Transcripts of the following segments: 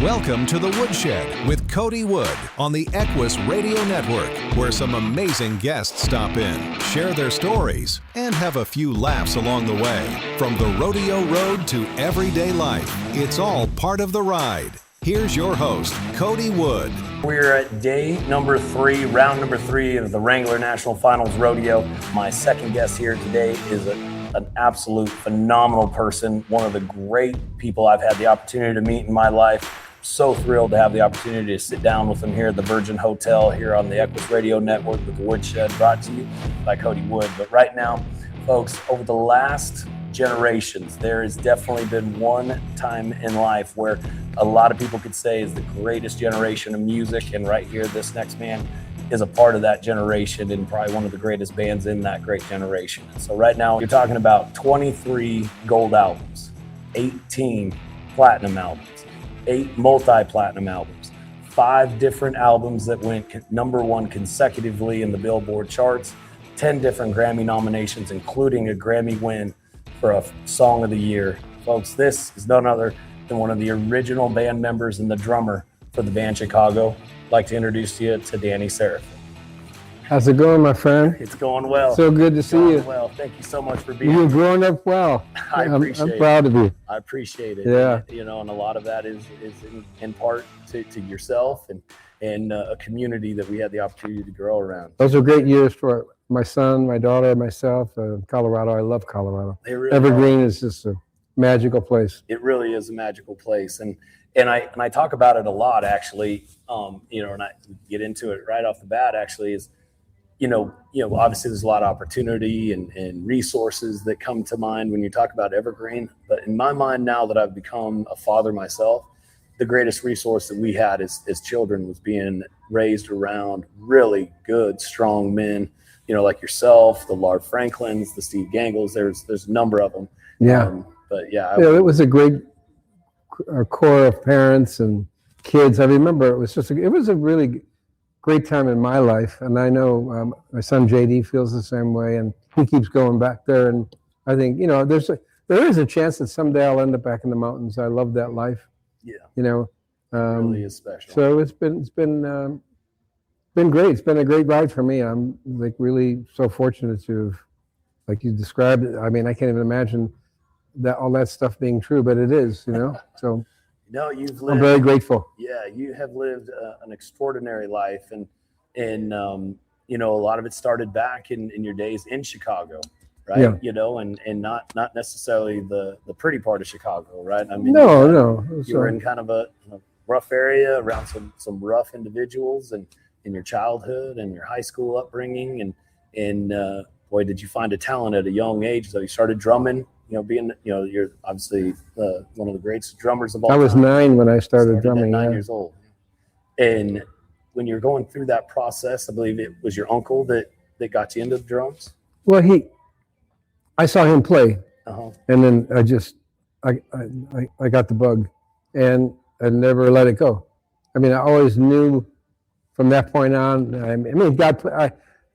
Welcome to the Woodshed with Cody Wood on the Equus Radio Network, where some amazing guests stop in, share their stories, and have a few laughs along the way. From the rodeo road to everyday life, it's all part of the ride. Here's your host, Cody Wood. We're at day number 3, round number 3 of the Wrangler National Finals Rodeo. My second guest here today is an absolute phenomenal person, one of the great people I've had the opportunity to meet in my life. So thrilled to have the opportunity to sit down with him here at the Virgin Hotel here on the Equus Radio Network with the Woodshed, brought to you by Cody Wood. But right now, folks, over the last generations, there has definitely been one time in life where a lot of people could say is the greatest generation of music, and right here, this next man is a part of that generation and probably one of the greatest bands in that great generation. And so right now, you're talking about 23 gold albums, 18 platinum albums, 8 multi-platinum albums, 5 different albums that went #1 consecutively in the Billboard charts, 10 different Grammy nominations, including a Grammy win for a Song of the Year. Folks, this is none other than one of the original band members and the drummer for the band Chicago. I'd like to introduce you to Danny Seraphine. How's it going, my friend? It's going well. So good to see you. Well, thank you so much for being here. You're growing up well. I'm proud of you. I appreciate it. Yeah. And a lot of that is in part to yourself and a community that we had the opportunity to grow around. Those are great years for my son, my daughter, myself. Colorado, I love Colorado. Really Evergreen is just a magical place. It really is a magical place, and I talk about it a lot, actually. And I get into it right off the bat. Actually, is obviously there's a lot of opportunity and resources that come to mind when you talk about Evergreen. But in my mind, now that I've become a father myself, the greatest resource that we had as children was being raised around really good, strong men, like yourself, the Lard Franklins, the Steve Gangles. There's a number of them. Yeah. It was a great core of parents and kids. I remember it was a really great time in my life, and I know my son JD feels the same way, and he keeps going back there. And I think there is a chance that someday I'll end up back in the mountains. I love that life. Yeah, it really is special. So it's been great. It's been a great ride for me. I'm really so fortunate to have, like you described it. I mean, I can't even imagine that all that stuff being true, but it is. So. No, you've lived. I'm very grateful. Yeah, you have lived an extraordinary life, and a lot of it started back in your days in Chicago, right? Yeah. And not necessarily the pretty part of Chicago, right? I mean, no. You were in kind of a rough area around some rough individuals, and in your childhood and your high school upbringing, and boy, did you find a talent at a young age. So you started drumming. You're obviously one of the greatest drummers of all time. I was 9 when I started drumming. 9 years old. And when you're going through that process, I believe it was your uncle that got you into the drums? Well, I saw him play, and then I got the bug, and I never let it go. I mean, I always knew from that point on.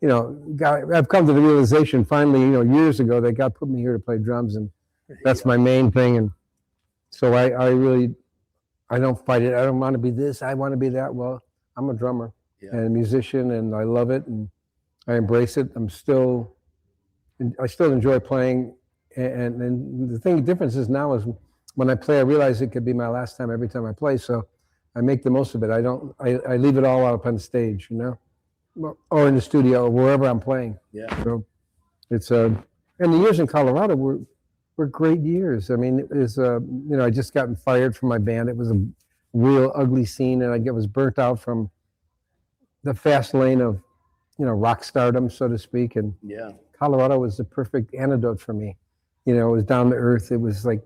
I've come to the realization finally, years ago, that God put me here to play drums, and that's my main thing. And so I don't fight it. I don't want to be this. I want to be that. Well, I'm a drummer and a musician, and I love it, and I embrace it. I still enjoy playing. And the difference is now is when I play, I realize it could be my last time every time I play. So I make the most of it. I leave it all out up on the stage, or in the studio, or wherever I'm playing. Yeah. So it's and the years in Colorado were great years. I mean, it was I just gotten fired from my band. It was a real ugly scene, and I was burnt out from the fast lane of rock stardom, so to speak. And Colorado was the perfect antidote for me. It was down to earth. It was like,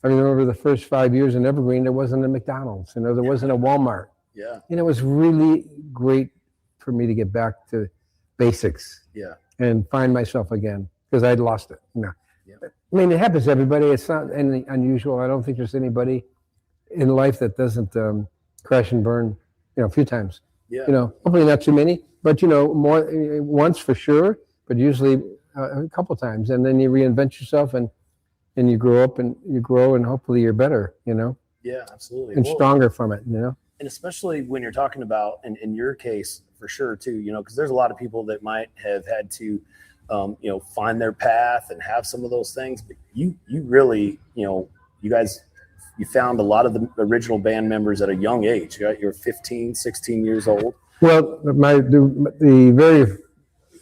I remember the first 5 years in Evergreen, there wasn't a McDonald's. There wasn't a Walmart. Yeah. It was really great for me to get back to basics and find myself again, because I'd lost it. I mean, it happens to everybody. It's not any unusual. I don't think there's anybody in life that doesn't crash and burn, a few times. Hopefully not too many, but more once for sure, but usually a couple times, and then you reinvent yourself and you grow up and you grow, and hopefully you're better. Yeah, absolutely. and stronger from it, you know? And especially when you're talking about, in your case, for sure too, you know, because there's a lot of people that might have had to, you know, find their path and have some of those things. But you really, you know, you found a lot of the original band members at a young age. You're 15, 16 years old. Well,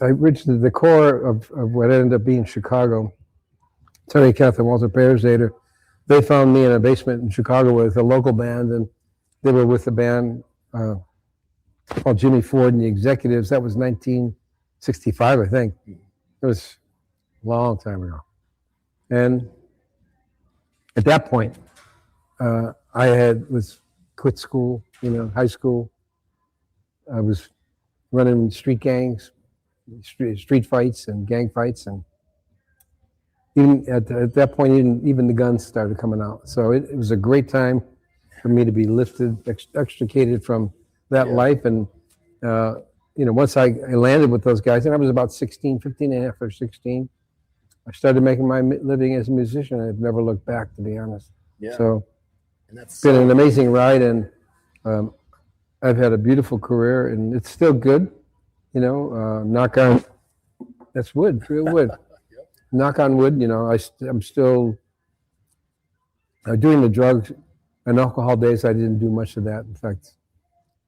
I reached the core of what ended up being Chicago. Tony Keth and Walter Pearsader, they found me in a basement in Chicago with a local band, and they were with the band called Jimmy Ford and the Executives. That was 1965, I think. It was a long time ago. And at that point, I was quit school, you know, high school. I was running street gangs, street fights and gang fights, and even at that point, even the guns started coming out. So it was a great time for me to be lifted, extricated from that life. And, you know, once I landed with those guys, and I was about 15 and a half or 16, I started making my living as a musician. I've never looked back, to be honest. Yeah. So and that's it's been an amazing ride, and I've had a beautiful career, and it's still good. You know, knock on, that's wood, real wood. Knock on wood, you know, I'm still doing the drugs and alcohol days. I didn't do much of that. In fact,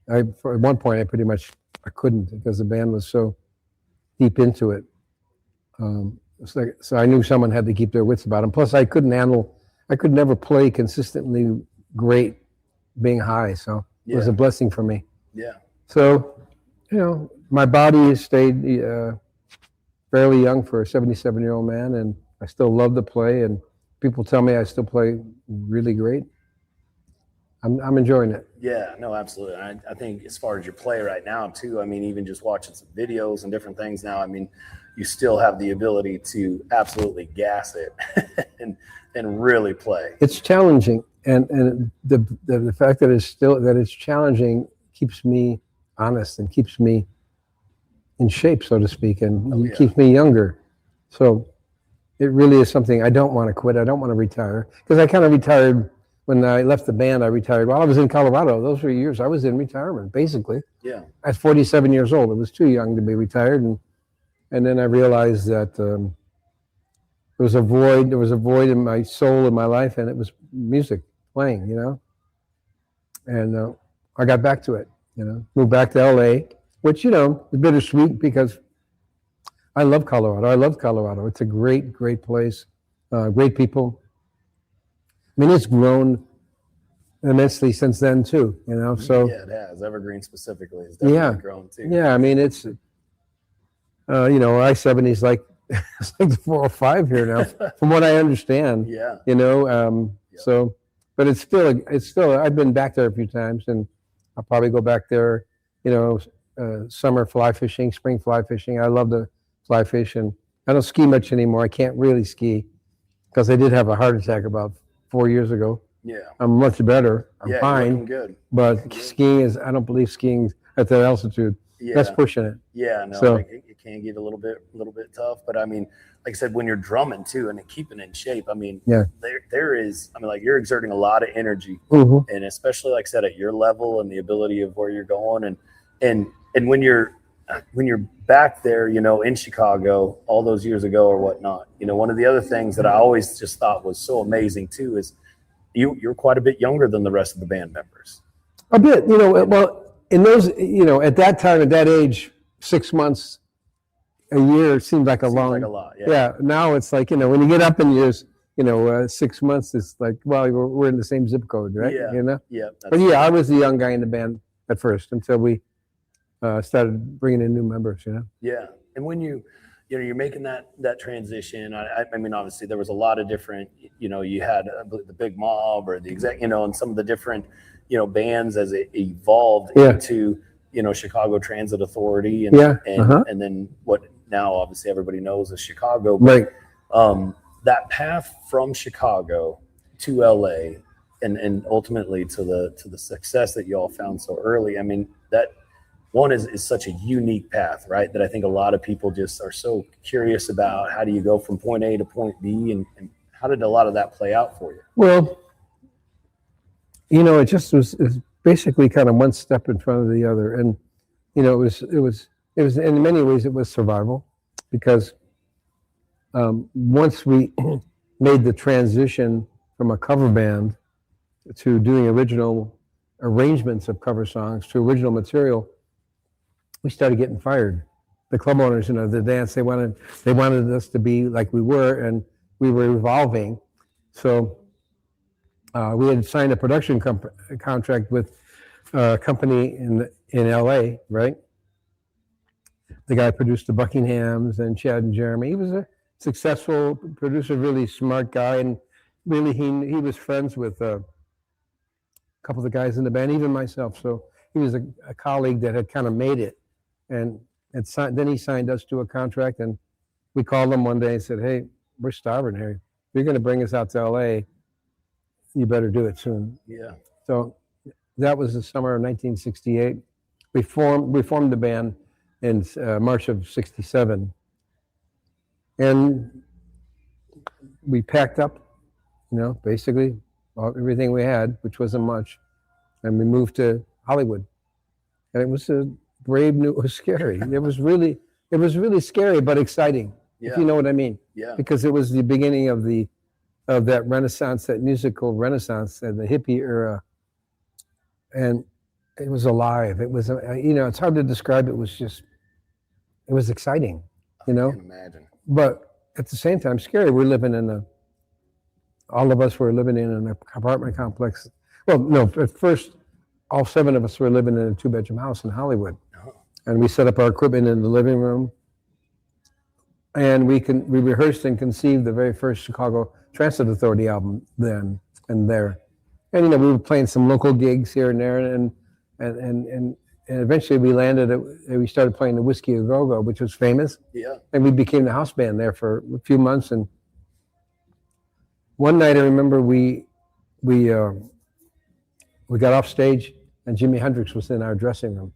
at one point, I couldn't because the band was so deep into it. So I knew someone had to keep their wits about them. Plus, I could never play consistently great being high. So it was a blessing for me. Yeah. So, you know, my body has stayed fairly young for a 77-year-old man, and I still love to play, and people tell me I still play really great. I'm enjoying it. Yeah, no, absolutely. I think as far as your play right now too, I mean, even just watching some videos and different things now, I mean, you still have the ability to absolutely gas it and really play. It's challenging, and the fact that it's challenging keeps me honest and keeps me in shape, so to speak, and keeps me younger. So it really is something I don't want to quit. I don't want to retire, because I kind of retired when I left the band. I retired while I was in Colorado. Those were years I was in retirement, basically. Yeah. I was 47 years old. It was too young to be retired, and then I realized that there was a void. There was a void in my soul, in my life, and it was music, playing. You know, and I got back to it. You know, moved back to LA. Which, you know, is bittersweet because I love Colorado. I love Colorado. It's a great, great place. Great people. I mean, it's grown immensely since then too, you know. So yeah, it has. Evergreen specifically has definitely grown too. Yeah, I mean, it's you know, I-70 is like it's like the 405 here now, from what I understand. Yeah. You know, so, but it's still. I've been back there a few times, and I'll probably go back there. You know. Summer fly fishing, spring fly fishing. I love to fly fish, and I don't ski much anymore. I can't really ski because I did have a heart attack about 4 years ago. Yeah. I'm much better. I'm fine. You're looking good. But skiing is, I don't believe skiing at that altitude. Yeah. That's pushing it. Yeah, no, So, it can get a little bit tough. But I mean, like I said, when you're drumming too and keeping in shape, I mean, there is, I mean, like you're exerting a lot of energy, and especially like I said, at your level and the ability of where you're going, and when you're back there, you know, in Chicago all those years ago or whatnot, you know, one of the other things that I always just thought was so amazing too is you're quite a bit younger than the rest of the band members. A bit, you know. Well, in those, you know, at that time, at that age, 6 months, a year seemed like a long. Like a lot. Yeah. Yeah. Now it's like, you know, when you get up in years, you know, 6 months, it's like, well, we're in the same zip code, right? Yeah. You know. Yeah. But yeah, I was the young guy in the band at first until we started bringing in new members, you know. Yeah, and when you're making that transition, I mean, obviously there was a lot of different, you know, you had the Big Mob or the Exec, you know, and some of the different, you know, bands as it evolved into, you know, Chicago Transit Authority, and and then what now obviously everybody knows is Chicago. But, right. That path from Chicago to LA, and ultimately to the success that you all found so early. I mean, that one is such a unique path, right? That I think a lot of people just are so curious about. How do you go from point A to point B, and how did a lot of that play out for you? Well, It just was basically kind of one step in front of the other, and it was in many ways it was survival, because once we made the transition from a cover band to doing original arrangements of cover songs to original material, we started getting fired. The club owners, the dance, they wanted us to be like we were, and we were evolving. So we had signed a production contract with a company in LA, right? The guy produced the Buckinghams and Chad and Jeremy. He was a successful producer, really smart guy, and really he was friends with a couple of the guys in the band, even myself. So he was a colleague that had kind of made it, and then he signed us to a contract, and we called him one day and said, "Hey, we're starving here. If you're going to bring us out to LA, you better do it soon." Yeah. So that was the summer of 1968. We formed the band in March of '67, and we packed up, basically everything we had, which wasn't much, and we moved to Hollywood. And it was a brave new. It was scary. It was really scary, but exciting. Yeah. If you know what I mean. Yeah. Because it was the beginning of that renaissance, that musical renaissance, and the hippie era, and it was alive. It was, it's hard to describe. It was exciting, I can imagine. But at the same time, scary. All of us were living in an apartment complex. Well, no, at first, all 7 of us were living in a 2-bedroom house in Hollywood. Oh. And we set up our equipment in the living room. And we rehearsed and conceived the very first Chicago Transit Authority album then and there. And, we were playing some local gigs here and there. And eventually we started playing the Whiskey A Go-Go, which was famous. Yeah. And we became the house band there for a few months. And one night I remember we got off stage and Jimi Hendrix was in our dressing room.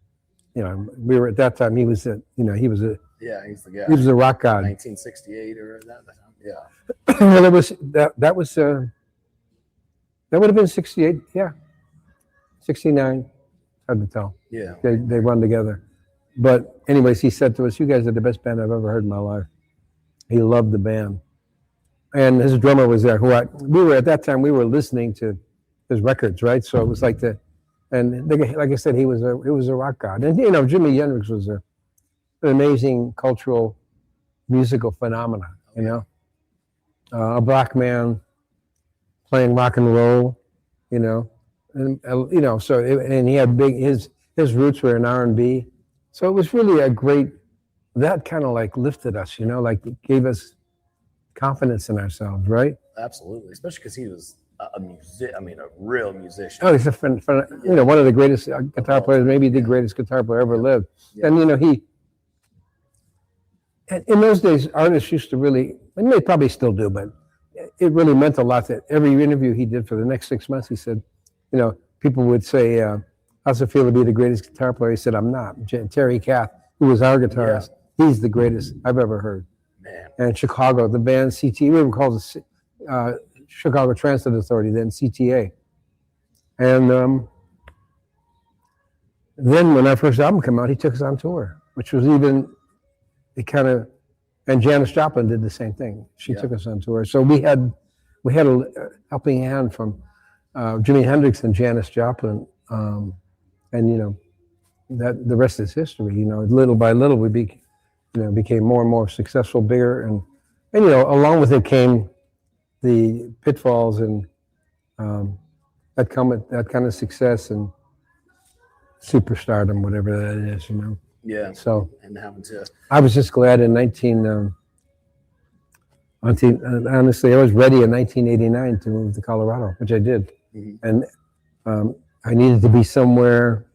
We were at that time, he was a Yeah, he's the guy. He was a rock god. 1968 or that time. Yeah. Well, that would have been 68. Yeah. 69. Hard to tell. Yeah. They run together. But anyways, he said to us, "You guys are the best band I've ever heard in my life." He loved the band. And his drummer was there, at that time, we were listening to his records, right? So it was like like I said, he was a rock god. And, Jimi Hendrix was an amazing cultural, musical phenomenon, a black man playing rock and roll, and he had his roots were in R&B. So it was really that kind of like lifted us, like it gave us confidence in ourselves, right? Absolutely, especially because he was a real musician. Oh, he's one of the greatest guitar players, maybe the greatest guitar player ever lived. Yeah. And in those days, artists used to really, and they probably still do, but it really meant a lot that every interview he did for the next 6 months, he said, people would say, "How's it feel to be the greatest guitar player?" He said, "I'm not." Terry Kath, who was our guitarist, he's the greatest I've ever heard. Man. And Chicago, the band CTA, we were called the Chicago Transit Authority, then CTA. And then when our first album came out, he took us on tour, which was and Janis Joplin did the same thing. She took us on tour. So we had a helping hand from Jimi Hendrix and Janis Joplin. And, that the rest is history. Little by little, we became more and more successful, bigger. And along with it came the pitfalls and that come with that kind of success and superstardom, whatever that is, Yeah. So and having to. I was just glad in honestly, I was ready in 1989 to move to Colorado, which I did. Mm-hmm. And I needed to be somewhere,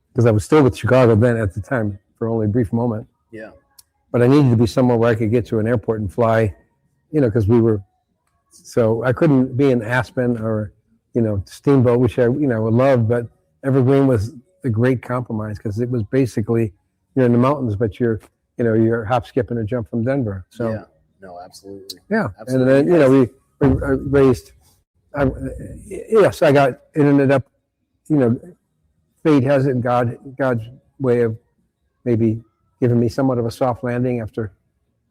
because I was still with Chicago then at the time for only a brief moment. Yeah. But I needed to be somewhere where I could get to an airport and fly, because so I couldn't be in Aspen or, Steamboat, which I, would love, but Evergreen was a great compromise because it was basically, you're in the mountains, but you're hop, skip, and a jump from Denver. So yeah, no, absolutely. Yeah. Absolutely. And then, we raised Yes, it ended up, fate has it, God's way of maybe giving me somewhat of a soft landing after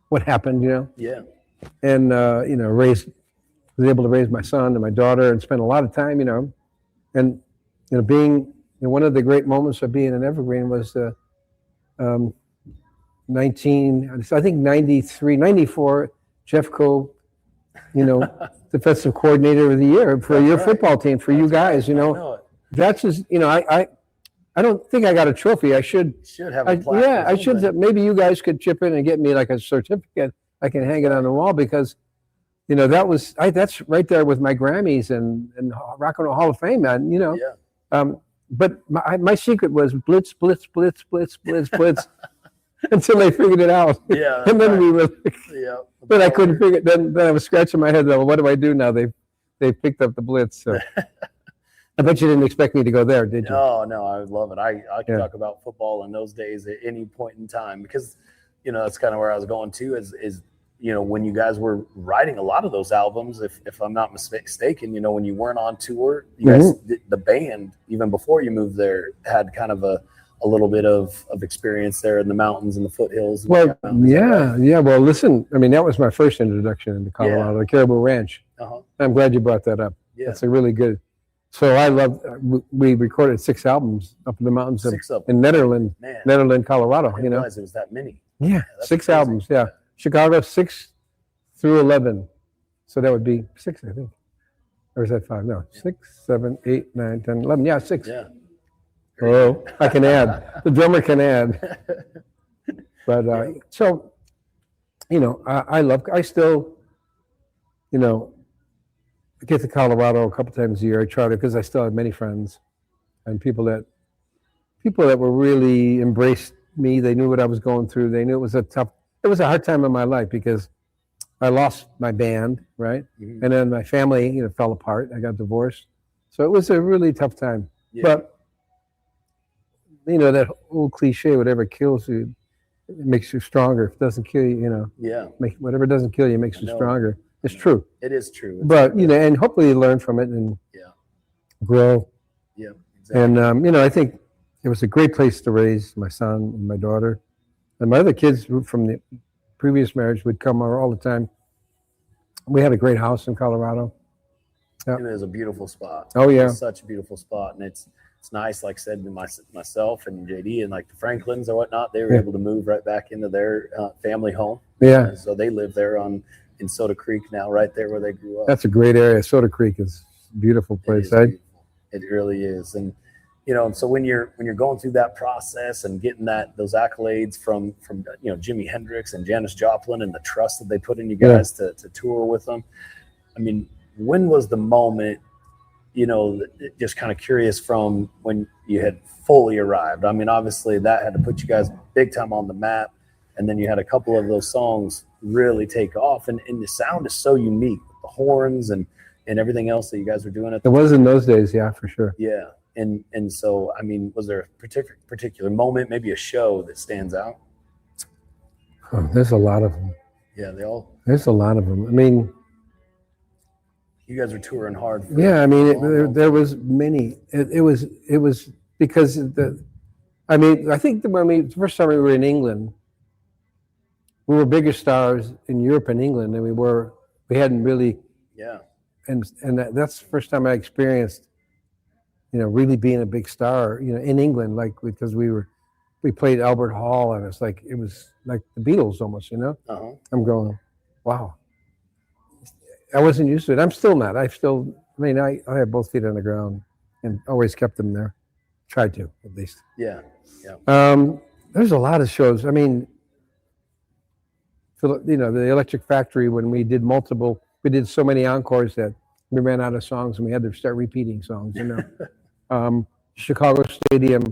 what happened, Yeah. and, was able to raise my son and my daughter and spend a lot of time, and, being, one of the great moments of being an Evergreen was, 93, 94, Jeff Coe, defensive coordinator of the year for your football team, for you guys, that's just, I don't think I got a trophy. I should have a plaque. Yeah, I should. Maybe you guys could chip in and get me like a certificate. I can hang it on the wall because, that's right there with my Grammys and Rock and Roll Hall of Fame, man. Yeah. But my secret was blitz, blitz, blitz, blitz, blitz, blitz, until they figured it out. Yeah. And then we were. Yeah. But I couldn't figure. Then I was scratching my head. Well, what do I do now? They picked up the blitz. So. I bet you didn't expect me to go there, did you? No, I would love it. I could talk about football in those days at any point in time because, that's kind of where I was going to is when you guys were writing a lot of those albums, if I'm not mistaken, when you weren't on tour, you guys, the band, even before you moved there, had kind of a little bit of experience there in the mountains and the foothills. Well, yeah. Well, listen, I mean, that was my first introduction into Colorado, the Caribou Ranch. Uh-huh. I'm glad you brought that up. Yeah. That's a really good. So I love. We recorded 6 albums up in the mountains in Nederland, Colorado. I didn't realize it was that many. Yeah, 6 crazy. albums. Yeah, Chicago 6 through 11. So that would be 6, I think. Or is that 5? No, 6, 7, 8, 9, 10, 11. Yeah, 6. Yeah. Oh, I can add. The drummer can add. But so, I still, get to Colorado a couple times a year. I try to, because I still have many friends and people that were really embraced me. They knew what I was going through. They knew it was a hard time in my life because I lost my band, right? Mm-hmm. And then my family, fell apart. I got divorced. So it was a really tough time. Yeah. But, that old cliche, whatever kills you, it makes you stronger. If it doesn't kill you, whatever doesn't kill you makes you stronger. It's true. It is true. But, and hopefully you learn from it and grow. Yeah, exactly. And, I think it was a great place to raise my son and my daughter. And my other kids from the previous marriage would come over all the time. We had a great house in Colorado. Yeah. It is a beautiful spot. Oh, yeah. It's such a beautiful spot. And it's nice, like I said, to myself and JD and like the Franklins or whatnot, they were able to move right back into their family home. Yeah. So they live there in Soda Creek now, right there where they grew up. That's a great area. Soda Creek is a beautiful place. It really is. And so when you're going through that process and getting those accolades from Jimi Hendrix and Janis Joplin and the trust that they put in you guys to tour with them, I mean, when was the moment, just kind of curious from when you had fully arrived? I mean, obviously that had to put you guys big time on the map. And then you had a couple of those songs really take off. And the sound is so unique, the horns and everything else that you guys were doing. It was in those days, yeah, for sure. Yeah. And so, I mean, was there a particular moment, maybe a show that stands out? Oh, there's a lot of them. Yeah, there's a lot of them. I mean, you guys were touring hard. I mean, there was many. It was because I think the first time we were in England, we were bigger stars in Europe and England than we hadn't really. Yeah. And that's the first time I experienced, really being a big star, in England, like, because we played Albert Hall and it was like the Beatles almost, Uh-huh. I'm going, wow. I wasn't used to it. I'm still not. I have both feet on the ground and always kept them there. Tried to, at least. Yeah. Yeah. There's a lot of shows. I mean, the Electric Factory, when we did so many encores that we ran out of songs and we had to start repeating songs, Chicago Stadium.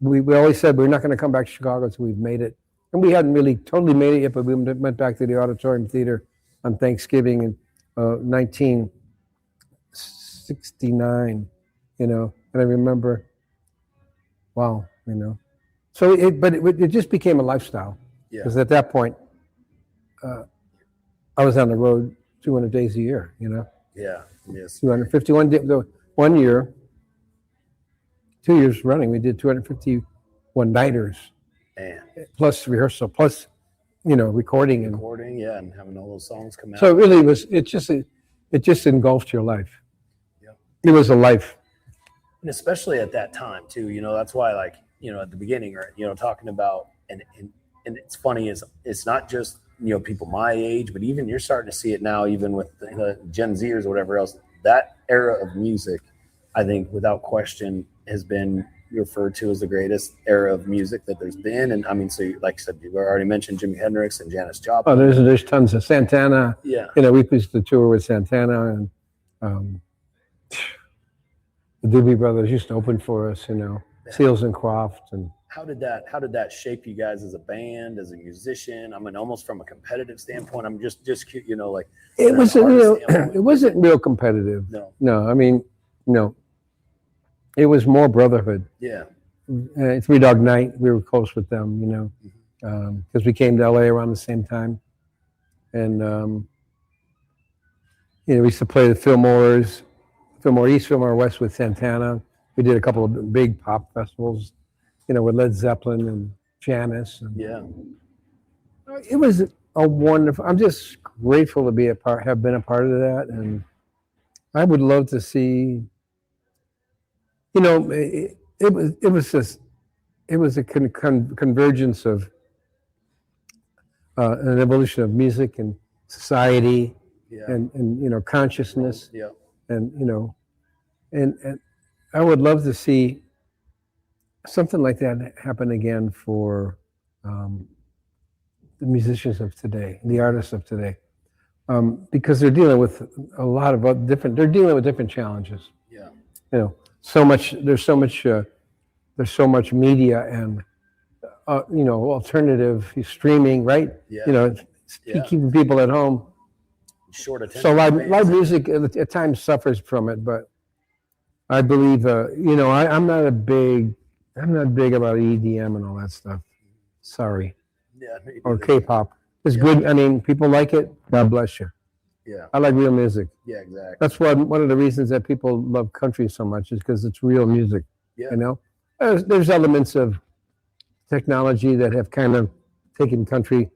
We always said we're not going to come back to Chicago until we've made it. And we hadn't really totally made it yet, but we went back to the Auditorium Theater on Thanksgiving in 1969, and I remember, wow, So it just became a lifestyle. Because at that point, I was on the road 200 days a year, Yeah. Yes. 251 the 1 year, 2 years running, we did 251 nighters And plus rehearsal plus recording and recording, yeah, and having all those songs come out. so it really was. It just engulfed your life. Yeah. It was a life. And especially at that time too, that's why, like, at the beginning, or talking about, and it's funny, is it's not just people my age, but even you're starting to see it now, even with the Gen Zers or whatever else. That era of music, I think, without question, has been referred to as the greatest era of music that there's been. And I mean, so like I said, you already mentioned Jimi Hendrix and Janis Joplin. Oh, there's tons of Santana. Yeah. We used to tour with Santana, and the Doobie Brothers used to open for us. Seals and Croft. And how did that shape you guys as a band, as a musician? I mean, almost from a competitive standpoint. I'm just like, it wasn't real competitive. No. I mean, no. It was more brotherhood. Yeah. Three Dog Night, we were close with them, because we came to LA around the same time, and we used to play the Fillmore East, Fillmore West with Santana. We did a couple of big pop festivals, with Led Zeppelin and Janis. And yeah. It was a wonderful. I'm just grateful to have been a part of that, and I would love to see. It was a convergence of an evolution of music and society, and consciousness, and and I would love to see something like that happen again for the musicians of today, the artists of today, because they're dealing with a lot of different challenges. Yeah. There's so much media and alternative streaming, right? Yeah. Keeping people at home. Short attention. So live music at times suffers from it, but I believe I'm not big about EDM and all that stuff. Sorry. Yeah. Or K-pop. It's good. I mean, people like it. God bless you. Yeah. I like real music. Yeah, exactly. That's one of the reasons that people love country so much, is because it's real music. Yeah. There's elements of technology that have kind of taken country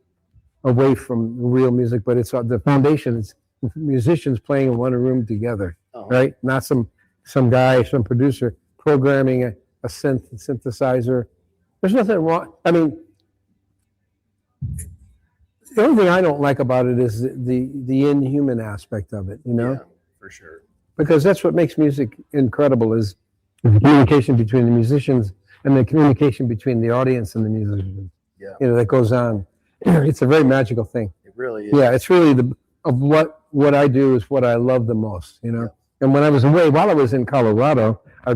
away from real music, but it's the foundation. It's musicians playing in one room together, right? Not some guy, some producer programming a synthesizer. There's nothing wrong. I mean, the only thing I don't like about it is the inhuman aspect of it, Yeah, for sure. Because that's what makes music incredible, is the communication between the musicians and the communication between the audience and the musicians. Yeah. That goes on. It's a very magical thing. It really is. Yeah, it's really what I do is what I love the most, Yeah. And when I was away, while I was in Colorado, I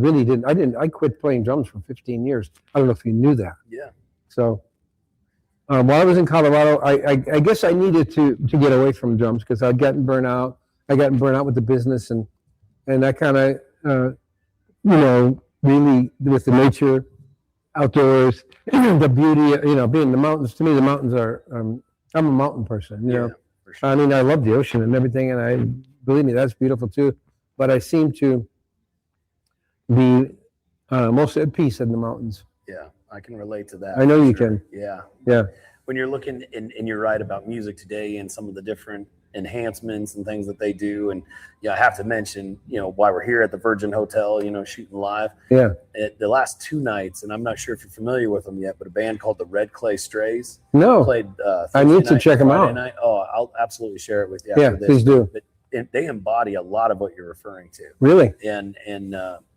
quit playing drums for 15 years. I don't know if you knew that. Yeah. So while I was in Colorado, I guess I needed to get away from drums because I'd gotten burnt out. I gotten burnt out with the business, and I kind of, really with the nature, outdoors, the beauty, being in the mountains. To me, the mountains are, I'm a mountain person, Yeah, for sure. I mean, I love the ocean and everything, and believe me, that's beautiful too. But I seem to be most at peace in the mountains. Yeah, I can relate to that. I know for you sure. can. Yeah. Yeah. When you're looking, and you're right about music today and some of the different enhancements and things that they do. And I have to mention, why we're here at the Virgin Hotel, shooting live. Yeah. The last two nights, and I'm not sure if you're familiar with them yet, but a band called the Red Clay Strays. No. Played I need to check them out. Night. Oh, I'll absolutely share it with you. Yeah, after this. please do. But they embody a lot of what you're referring to. Really? And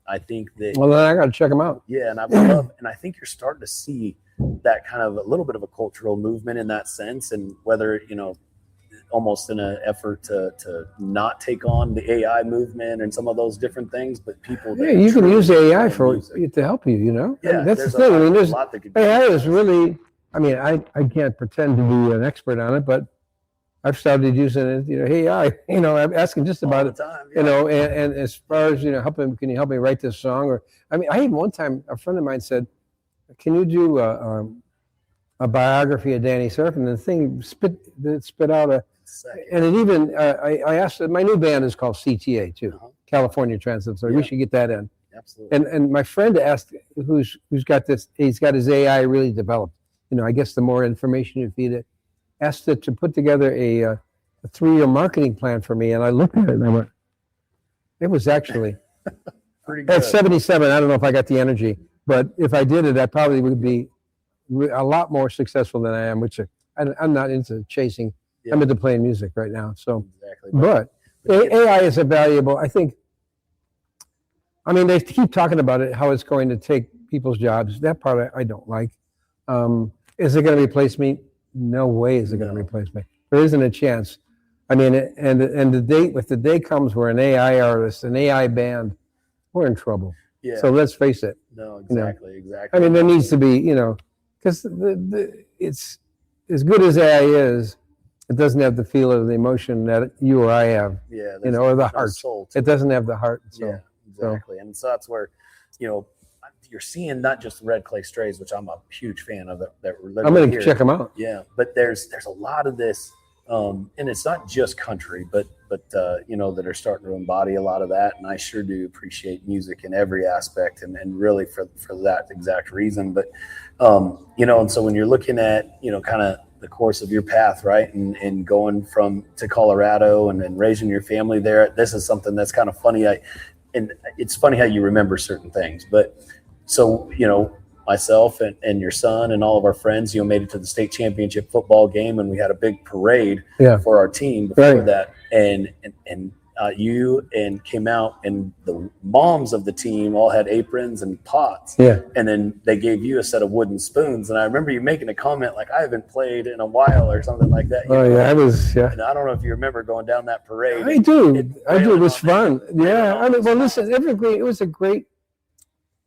I think that. Well, then I got to check them out. Yeah, and I think you're starting to see that kind of a little bit of a cultural movement in that sense, and whether almost in an effort to not take on the AI movement and some of those different things, but people. Yeah, you can use AI to help you. Yeah, and that's the thing. There's a lot that could be AI is really. I mean, I can't pretend to be an expert on it, but I've started using it. AI. I'm asking just about all the time, and as far as helping, can you help me write this song? Or I even one time a friend of mine said, "Can you do a biography of Danny Seraphine?" And the thing spit out Second. And it even, I asked, my new band is called CTA too, California Transit. So we should get that in. Absolutely. And my friend asked, who's got this, he's got his AI really developed. I guess the more information you feed it, asked it to put together a 3-year marketing plan for me. And I looked at it and I went, it was actually, pretty good. at 77, I don't know if I got the energy, but if I did it, I probably would be a lot more successful than I am, which I'm not into chasing. I'm into playing music right now. So, exactly. But AI is a valuable, I think, they keep talking about it, how it's going to take people's jobs. That part I don't like. Is it going to replace me? No way is it going to replace me. There isn't a chance. And the day comes where an AI artist, an AI band, we're in trouble. Yeah. So let's face it. No, exactly, exactly. There needs to be, because it's as good as AI is, it doesn't have the feel or the emotion that you or I have. Yeah. Or the heart. Soul it doesn't have the heart. So, yeah, exactly. And so that's where, you're seeing not just the Red Clay Strays, which I'm a huge fan of. I'm going to check them out. Yeah, but there's a lot of this, and it's not just country, but that are starting to embody a lot of that. And I sure do appreciate music in every aspect, and really for that exact reason. But and so when you're looking at kind of the course of your path, right, and going to Colorado and then raising your family there, this is something that's kind of funny. And it's funny how you remember certain things, but. So, myself and your son and all of our friends, made it to the state championship football game, and we had a big parade for our team before that. And you came out, and the moms of the team all had aprons and pots. Yeah. And then they gave you a set of wooden spoons. And I remember you making a comment like, I haven't played in a while or something like that. I was, And I don't know if you remember going down that parade. I do. It was fun. Yeah. Listen, Evergreen, it was a great.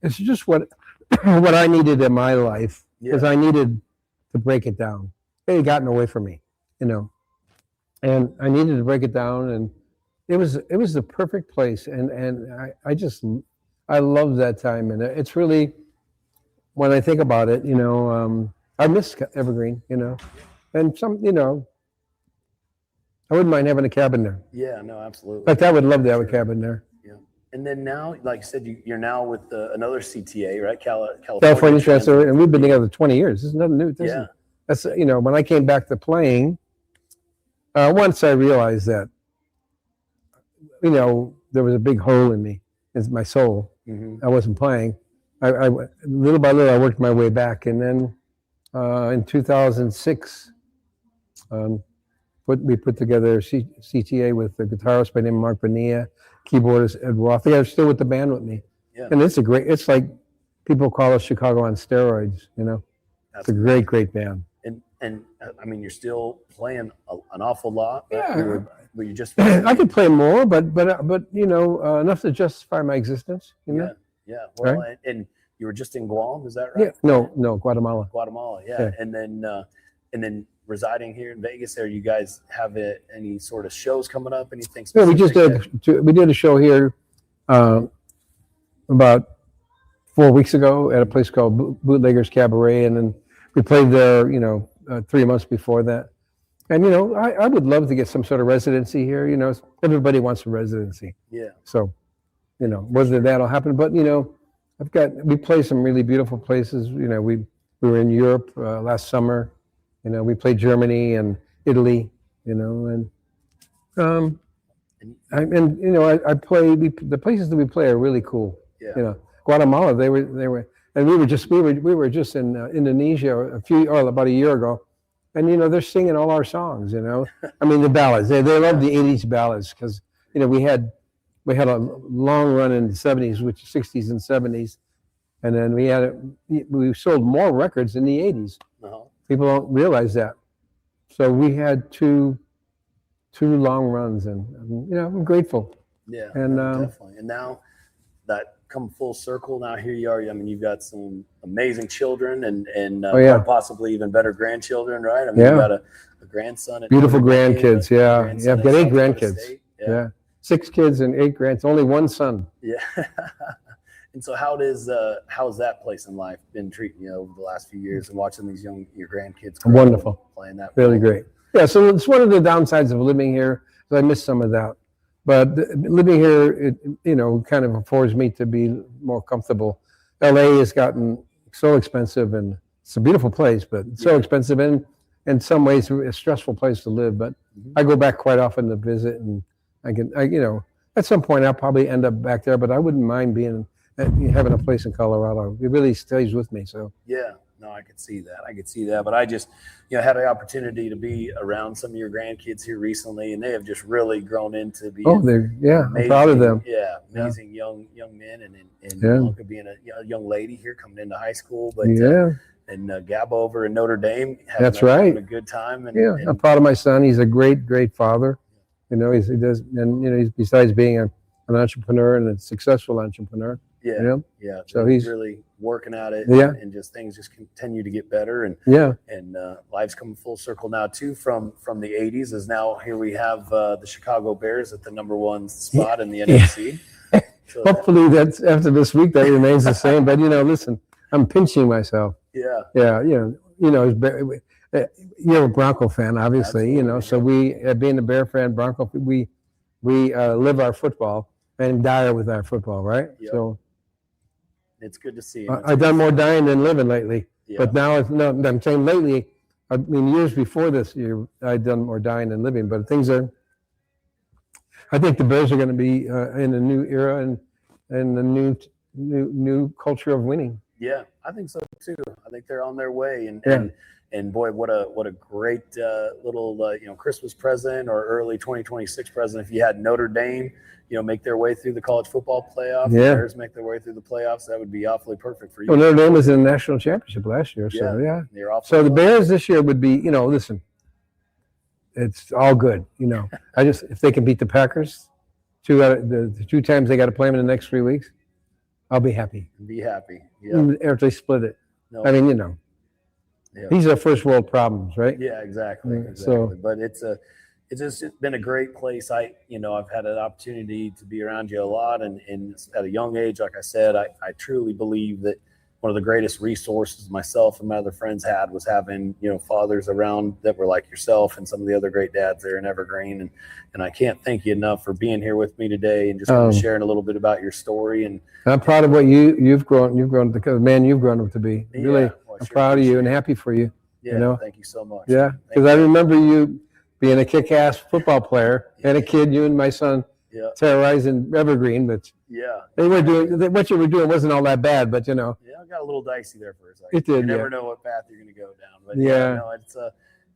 It's just what I needed in my life, because I needed to break it down. It had gotten away from me, and I needed to break it down, and it was the perfect place, and I love that time, and it's really, when I think about it, I miss Evergreen, and some, I wouldn't mind having a cabin there. Yeah, no, absolutely. In fact, I would love to have a cabin there. And then now, like you said, you're now with another CTA, right? California Transit, and we've been together 20 years. This is nothing new. That's when I came back to playing, once I realized that, there was a big hole in me, in my soul. Mm-hmm. I wasn't playing. I little by little, I worked my way back, and then in 2006, we put together a CTA with a guitarist by the name of Mark Bonilla, keyboardist Ed Roth. They're still with the band with me. Yeah. And it's like people call us Chicago on steroids, It's a great band. And you're still playing an awful lot. Yeah. Were you just I could play more, but enough to justify my existence, Yeah. Well, right? And you were just in Guam, is that right? Yeah. No, Guatemala. Yeah. And then residing here in Vegas, you guys have any sort of shows coming up? Anything specific? Yeah, we did a show here about 4 weeks ago at a place called Bootleggers Cabaret, and then we played there 3 months before that. And I would love to get some sort of residency here. Everybody wants a residency. Yeah. So whether that'll happen, but we play some really beautiful places. We were in Europe last summer. We played Germany and Italy, and I play. The places that we play are really cool. Yeah. Guatemala, they were, and we were just in Indonesia about a year ago, and they're singing all our songs. The ballads. They love the '80s ballads, because we had a long run in the '70s, which 60s and '70s, and then we sold more records in the '80s. Uh-huh. People don't realize that. So we had two long runs, and I'm grateful. Yeah, and definitely. And now that come full circle, now here you are. You've got some amazing children, and possibly even better grandchildren, right? You've got a grandson. Beautiful grandkids. I've got 8 grandkids. Yeah. 6 kids and 8 grands. Only one son. Yeah. And so how's that place in life been treating you over the last few years, and watching your grandkids grow, wonderful, playing that really great. Yeah, so it's one of the downsides of living here. So I miss some of that. But living here, it kind of affords me to be more comfortable. LA has gotten so expensive, and it's a beautiful place, but it's so expensive, and in some ways a stressful place to live. But I go back quite often to visit, and at some point I'll probably end up back there, but I wouldn't mind having a place in Colorado. It really stays with me. So yeah. No, I could see that. But I just, had the opportunity to be around some of your grandkids here recently, and they have just really grown into being. Oh, I'm proud of them. Yeah, amazing young men, and Blanca being a young lady here coming into high school. But and Gab over in Notre Dame. Having a good time. And I'm proud of my son. He's a great father. He's besides being an entrepreneur and a successful entrepreneur. Yeah. So he's really working at it. And just things just continue to get better. And life's coming full circle now too from the 80s. As now here we have the Chicago Bears at the -- spot in the NFC. So hopefully that's after this week that remains the same. But listen, I'm pinching myself. Yeah. You're a Bronco fan, obviously. Absolutely. So we, being a Bear fan, Bronco, we live our football and die with our football, right? Yep. So it's good to see. I've done more dying than living lately. Yeah. But now I'm saying lately. I mean, years before this year, I'd done more dying than living. But I think the Bears are going to be in a new era and a new culture of winning. Yeah, I think so too. I think they're on their way, and boy, what a great little Christmas present or early 2026 present if you had Notre Dame, make their way through the college football playoff. Yeah. The Bears make their way through the playoffs. That would be awfully perfect for you. Well, Notre Dame was in the national championship last year, so So the Bears this year would be, listen, it's all good. If they can beat the Packers, the 2 times they got to play them in the next 3 weeks, I'll be happy. Be happy. Yeah. After they split it. No. I mean, these are first world problems, right? Yeah, exactly. So, but it's been a great place. I've had an opportunity to be around you a lot, and at a young age, like I said, I truly believe that one of the greatest resources myself and my other friends had was having, fathers around that were like yourself and some of the other great dads there in Evergreen. And I can't thank you enough for being here with me today and just kind of sharing a little bit about your story. And I'm proud of what you've grown the man you've grown up to be. Really, I'm proud of you and happy for you. Yeah, thank you so much. Yeah, because I remember you being a kick-ass football player and a kid, you and my son terrorizing Evergreen, but they were doing what you were doing wasn't all that bad, but it got a little dicey there for a second. It did. You never know what path you're going to go down, but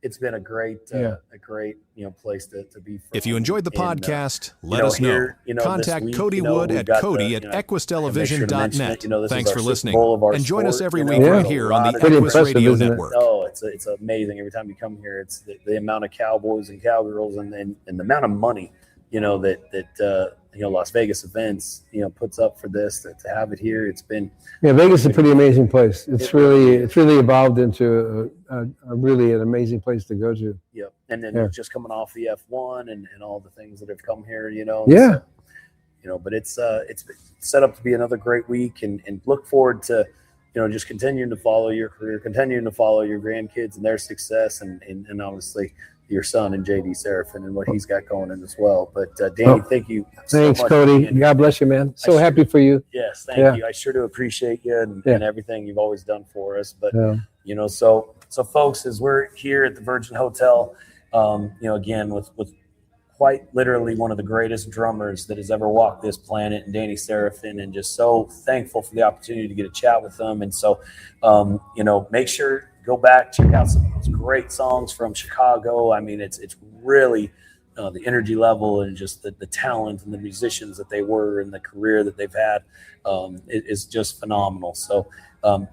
it's been a great place to be. If you enjoyed the podcast, let us know. Contact week, Cody Wood at Cody at equistelevision.net. Thanks for listening. And join us every week right here on the Equus Radio Network. Oh, it's amazing. Every time you come here, it's the amount of cowboys and cowgirls and the amount of money, that Las Vegas events, puts up for this, to have it here. It's been Vegas is a pretty amazing place. It's really evolved into a really an amazing place to go to. Yep. And then just coming off the F1 and all the things that have come here, but it's set up to be another great week, and look forward to just continuing to follow your career, continuing to follow your grandkids and their success, and obviously your son and JD Seraphine and what he's got going in as well. But Danny, thank you. Thanks, so much, Cody. God bless you, man. So happy for you. Yes, thank you. I sure do appreciate you and everything you've always done for us. But so folks, as we're here at the Virgin Hotel, again with quite literally one of the greatest drummers that has ever walked this planet, and Danny Seraphine, and just so thankful for the opportunity to get a chat with them. And so, make sure go back, check out some of those great songs from Chicago. I mean, it's really the energy level and just the talent and the musicians that they were and the career that they've had is just phenomenal. So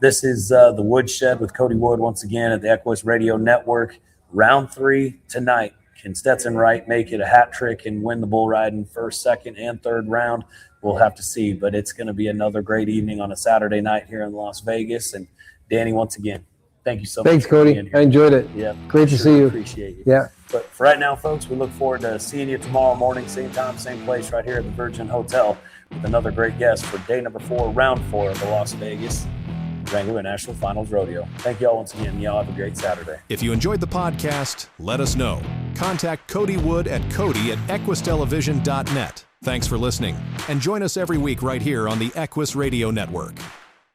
this is the Woodshed with Cody Wood once again at the Equus Radio Network. Round 3 tonight. Can Stetson Wright make it a hat trick and win the bull riding first, second, and third round? We'll have to see, but it's going to be another great evening on a Saturday night here in Las Vegas. And Danny, once again, thank you so much. Thanks, Cody. I enjoyed it. Yeah. Great to see you. Appreciate you. Yeah. But for right now, folks, we look forward to seeing you tomorrow morning, same time, same place, right here at the Virgin Hotel with another great guest for day number 4, round 4 of the Las Vegas Wrangler National Finals Rodeo. Thank you all once again. Y'all have a great Saturday. If you enjoyed the podcast, let us know. Contact Cody Wood at cody@equistelevision.net. Thanks for listening, and join us every week right here on the Equus Radio Network.